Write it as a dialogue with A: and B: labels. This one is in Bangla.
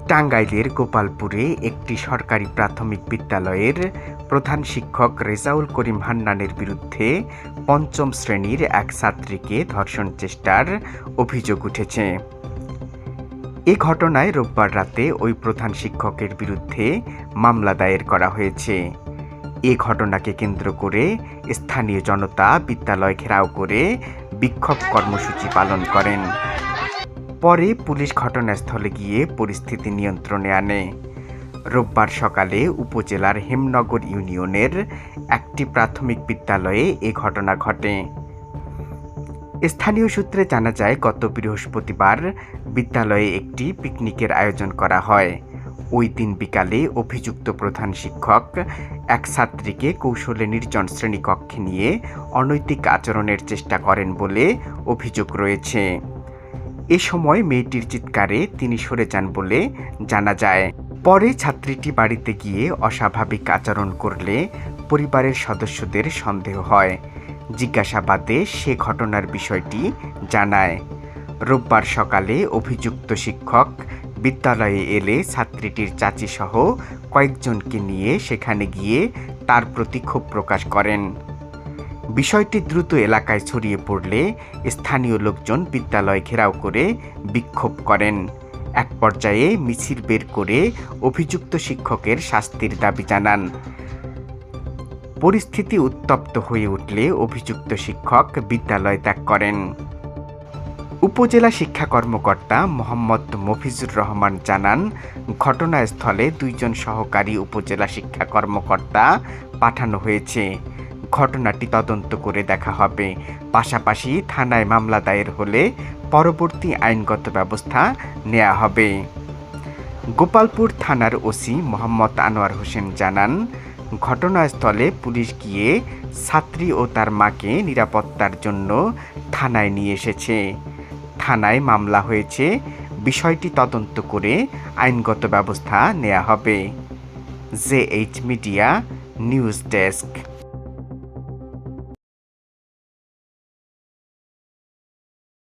A: টাঙ্গাইলের গোপালপুরে একটি সরকারি প্রাথমিক বিদ্যালয়ের প্রধান শিক্ষক রেজাউল করিম হান্নানের বিরুদ্ধে পঞ্চম শ্রেণীর এক ছাত্রীকে ধর্ষণ চেষ্টার অভিযোগ উঠেছে। এ ঘটনায় রোববার রাতে ওই প্রধান শিক্ষকের বিরুদ্ধে মামলা দায়ের করা হয়েছে। এ ঘটনাকে কেন্দ্র করে স্থানীয় জনতা বিদ্যালয় ঘেরাও করে বিক্ষোভ কর্মসূচি পালন করেন। পরে পুলিশ ঘটনাস্থলে গিয়ে পরিস্থিতি নিয়ন্ত্রণে আনে। রোববার সকালে উপজেলার হেমনগর ইউনিয়নের একটি প্রাথমিক বিদ্যালয়ে এ ঘটনা ঘটে। স্থানীয় সূত্রে জানা যায়, গত বৃহস্পতিবার বিদ্যালয়ে একটি পিকনিকের আয়োজন করা হয়। ওই দিন বিকালে অভিযুক্ত প্রধান শিক্ষক এক ছাত্রীকে কৌশলে নির্জন শ্রেণীকক্ষে নিয়ে অনৈতিক আচরণের চেষ্টা করেন বলে অভিযোগ রয়েছে। এ সময় মেয়েটির চিৎকারে তিনি সরে যান বলে জানা যায়। পরে ছাত্রীটি বাড়িতে গিয়ে অস্বাভাবিক আচরণ করলে পরিবারের সদস্যদের সন্দেহ হয়। জিজ্ঞাসাবাদে সে ঘটনার বিষয়টি জানায়। রোববার সকালে অভিযুক্ত শিক্ষক বিদ্যালয়ে এলে ছাত্রীটির চাচিসহ কয়েকজনকে নিয়ে সেখানে গিয়ে তার প্রতি ক্ষোভ প্রকাশ করেন। বিষয়টি দ্রুত এলাকায় ছড়িয়ে পড়লে স্থানীয় লোকজন বিদ্যালয় ঘেরাও করে বিক্ষোভ করেন। এক পর্যায়ে মিছিল বের করে অভিযুক্ত শিক্ষকের শাস্তির দাবি জানান। পরিস্থিতি উত্তপ্ত হয়ে উঠলে অভিযুক্ত শিক্ষক বিদ্যালয় ত্যাগ করেন। উপজেলা শিক্ষা কর্মকর্তা মোহাম্মদ মফিজুর রহমান জানান, ঘটনাস্থলে 2 জন সহকারী উপজেলা শিক্ষা কর্মকর্তা পাঠানো হয়েছে। ঘটনাটি তদন্ত করে দেখা হবে। পাশাপাশি থানায় মামলা দায়ের হলে পরবর্তী আইনগত ব্যবস্থা নেওয়া হবে। গোপালপুর থানার ওসি মোহাম্মদ আনোয়ার হোসেন জানান, ঘটনাস্থলে পুলিশ গিয়ে ছাত্রী ও তার মাকে নিরাপত্তার জন্য থানায় নিয়ে এসেছে। থানায় মামলা হয়েছে। বিষয়টি তদন্ত করে আইনগত ব্যবস্থা নেওয়া হবে। JH media news desk.